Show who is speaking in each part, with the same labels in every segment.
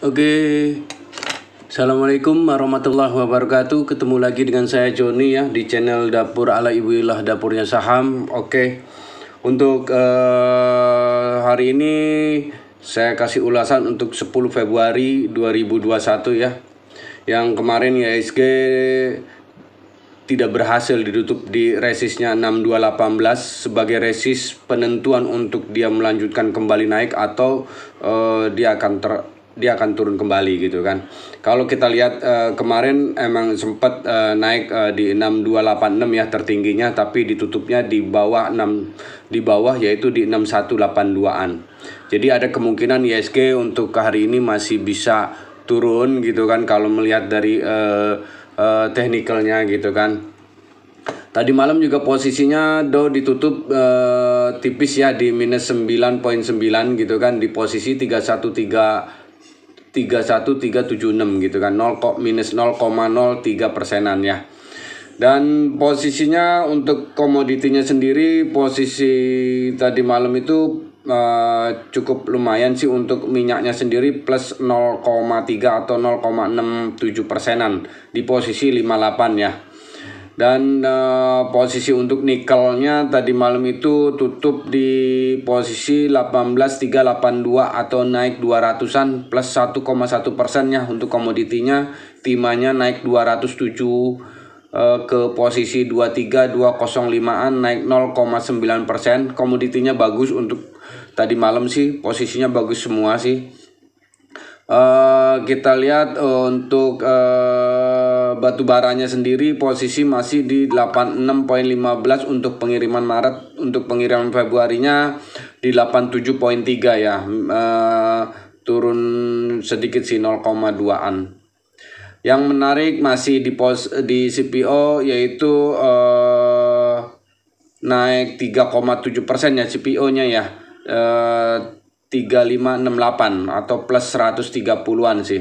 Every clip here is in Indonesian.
Speaker 1: Oke, Assalamualaikum warahmatullahi wabarakatuh. Ketemu lagi dengan saya Joni ya di channel Dapur ala Ibu Ilah, dapurnya saham. Oke, untuk hari ini saya kasih ulasan untuk 10 Februari 2021 ya. Yang kemarin IHSG tidak berhasil ditutup di resistnya 6218 sebagai resist penentuan untuk dia melanjutkan kembali naik atau dia akan turun kembali gitu kan. Kalau kita lihat kemarin emang sempat naik di 6286 ya tertingginya, tapi ditutupnya di bawah yaitu di 6182-an. Jadi ada kemungkinan IHSG untuk hari ini masih bisa turun gitu kan kalau melihat dari teknikalnya gitu kan. Tadi malam juga posisinya Dow ditutup tipis ya di minus 9.9 gitu kan, di posisi 31376 gitu kan, minus 0,03 persenan ya. Dan posisinya untuk komoditinya sendiri, posisi tadi malam itu cukup lumayan sih. Untuk minyaknya sendiri plus 0,3 atau 0,67 persenan di posisi 58 ya. Dan posisi untuk nikelnya tadi malam itu tutup di posisi 18382 atau naik 200-an plus 1,1% ya. Untuk komoditinya timahnya naik 207 ke posisi 23205-an, naik 0,9%. Komoditinya bagus untuk tadi malam sih, posisinya bagus semua sih. Kita lihat untuk batu baranya sendiri posisi masih di 86.15 untuk pengiriman Maret, untuk pengiriman Februarinya di 87.3 ya, turun sedikit sih 0,2-an. Yang menarik masih di CPO, yaitu naik 3,7% ya CPO-nya ya, 3568 atau plus 130-an sih.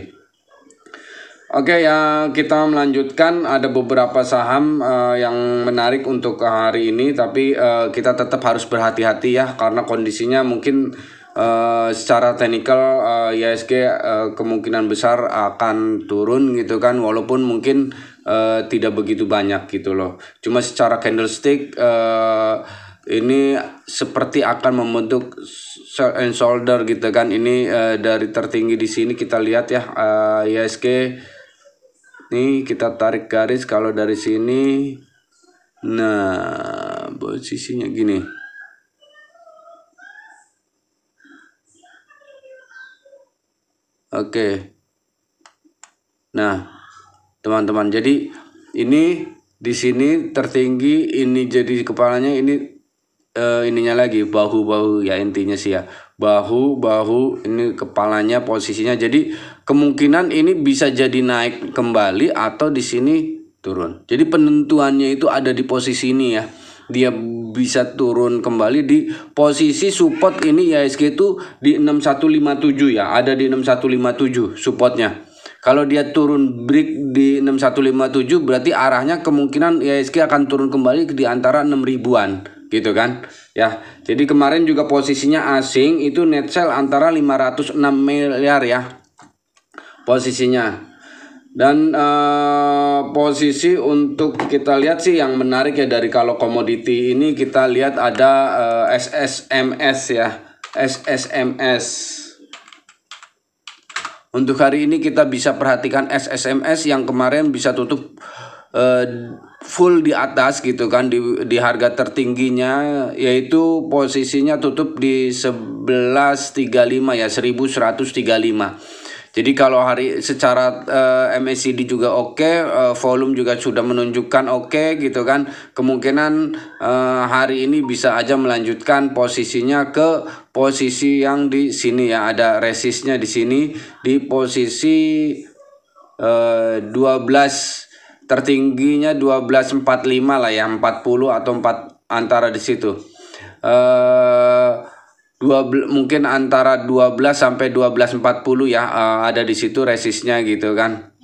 Speaker 1: Oke ya, kita melanjutkan. Ada beberapa saham yang menarik untuk hari ini, tapi kita tetap harus berhati-hati ya, karena kondisinya mungkin secara teknikal IHSG kemungkinan besar akan turun gitu kan, walaupun mungkin tidak begitu banyak gitu loh. Cuma secara candlestick ini seperti akan membentuk short and shoulder gitu kan. Ini dari tertinggi di sini kita lihat ya, IHSG nih, kita tarik garis kalau dari sini. Nah, posisinya gini. Oke. Nah, teman-teman, jadi ini di sini tertinggi, ini jadi kepalanya, ini ininya lagi bahu ya, intinya sih ya, bahu ini kepalanya posisinya. Jadi kemungkinan ini bisa jadi naik kembali atau di sini turun. Jadi penentuannya itu ada di posisi ini ya. Dia bisa turun kembali di posisi support ini IHSG itu di 6157 ya, ada di 6157 supportnya. Kalau dia turun break di 6157 berarti arahnya kemungkinan IHSG akan turun kembali di antara 6.000-an gitu kan ya. Jadi kemarin juga posisinya asing itu net sell antara 506 miliar ya posisinya. Dan posisi untuk kita lihat sih yang menarik ya, dari kalau komoditi ini kita lihat ada SSMS ya, SSMS. Untuk hari ini kita bisa perhatikan SSMS yang kemarin bisa tutup full di atas gitu kan, di harga tertingginya, yaitu posisinya tutup di 1135 ya, 1135. Jadi kalau hari secara MACD juga oke, volume juga sudah menunjukkan oke gitu kan. Kemungkinan hari ini bisa aja melanjutkan posisinya ke posisi yang di sini ya, ada resistnya di sini di posisi 12, tertingginya 1245 lah ya, 40 atau 4 antara di situ. Mungkin antara 12 sampai 1240 ya, ada di situ resistnya gitu kan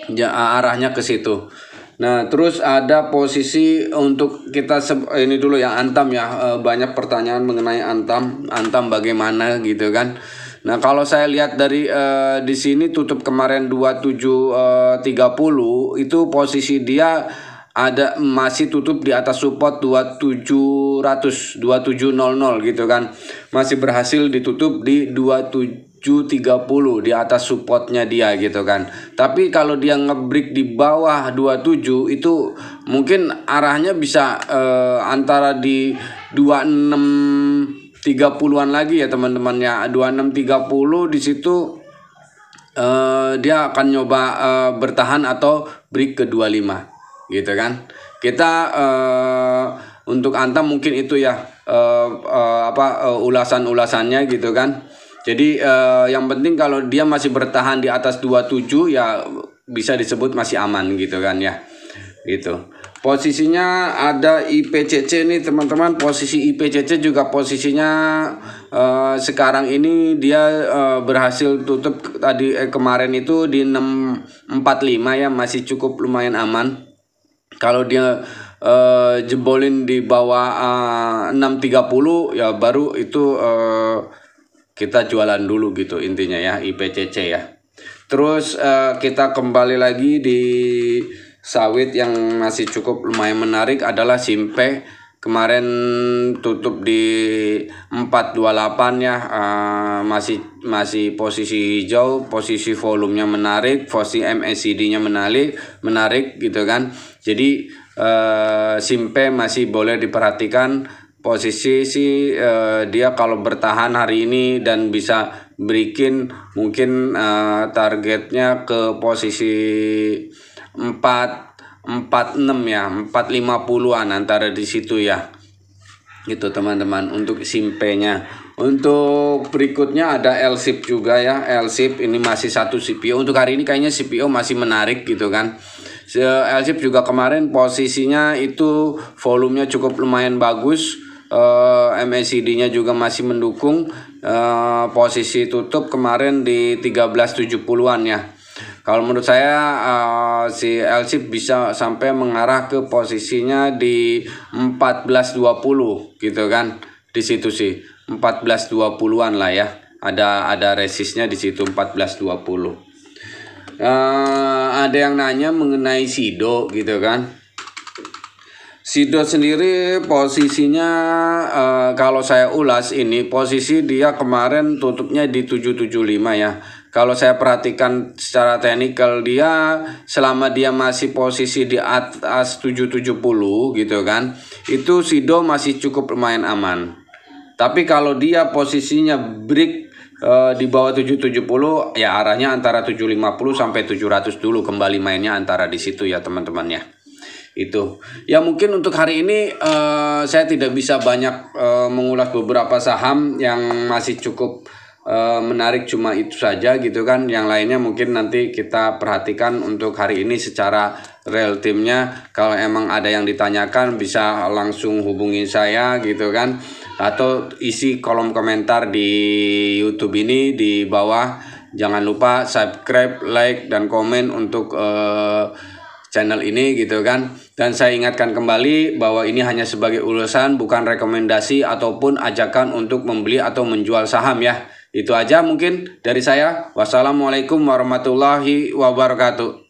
Speaker 1: ya, arahnya ke situ. Nah terus ada posisi untuk kita ini dulu ya, Antam ya. Banyak pertanyaan mengenai Antam bagaimana gitu kan. Nah, kalau saya lihat dari di sini tutup kemarin 27.30 itu posisi dia ada masih tutup di atas support 2700 2700 gitu kan. Masih berhasil ditutup di 2730 di atas supportnya dia gitu kan. Tapi kalau dia ngebreak di bawah 27 itu mungkin arahnya bisa antara di 2630-an lagi ya teman-teman ya. 2630 di situ dia akan nyoba bertahan atau break ke 25 gitu kan. Kita untuk Antam mungkin itu ya ulasan-ulasannya gitu kan. Jadi yang penting kalau dia masih bertahan di atas 27 ya bisa disebut masih aman gitu kan ya. Gitu. Posisinya ada IPCC nih teman-teman. Posisi IPCC juga posisinya sekarang ini dia berhasil tutup tadi kemarin itu di 645 ya, masih cukup lumayan aman. Kalau dia jebolin di bawah 630 ya baru itu kita jualan dulu gitu intinya ya IPCC ya. Terus kita kembali lagi di sawit yang masih cukup lumayan menarik adalah Simpe. Kemarin tutup di 428 ya, masih posisi hijau, posisi volumenya menarik, posisi MACD-nya menarik gitu kan. Jadi Simpe masih boleh diperhatikan. Posisi dia kalau bertahan hari ini dan bisa breaking mungkin targetnya ke posisi 446 ya, 450-an antara di situ ya. Gitu teman-teman untuk Simpe-nya. Untuk berikutnya ada LSIP juga ya. LSIP ini masih satu CPO. Untuk hari ini kayaknya CPO masih menarik gitu kan. LSIP juga kemarin posisinya itu volumenya cukup lumayan bagus. MACD-nya juga masih mendukung. Posisi tutup kemarin di 1370-an ya. Kalau menurut saya si LSIP bisa sampai mengarah ke posisinya di 1420 gitu kan. Di situ sih 1420-an lah ya. Ada resistnya di situ 1420. Ada yang nanya mengenai Sido gitu kan. Sido sendiri posisinya kalau saya ulas ini posisi dia kemarin tutupnya di 775 ya. Kalau saya perhatikan secara teknikal dia selama dia masih posisi di atas 770 gitu kan. Itu Sido masih cukup lumayan aman. Tapi kalau dia posisinya break di bawah 770 ya arahnya antara 750 sampai 700 dulu, kembali mainnya antara di situ ya teman-teman ya. Itu ya mungkin untuk hari ini saya tidak bisa banyak mengulas beberapa saham yang masih cukup menarik, cuma itu saja gitu kan. Yang lainnya mungkin nanti kita perhatikan untuk hari ini secara real timnya. Kalau emang ada yang ditanyakan bisa langsung hubungi saya gitu kan, atau isi kolom komentar di YouTube ini di bawah. Jangan lupa subscribe, like, dan komen untuk channel ini gitu kan. Dan saya ingatkan kembali bahwa ini hanya sebagai ulasan, bukan rekomendasi ataupun ajakan untuk membeli atau menjual saham ya. Itu aja mungkin dari saya. Wassalamualaikum warahmatullahi wabarakatuh.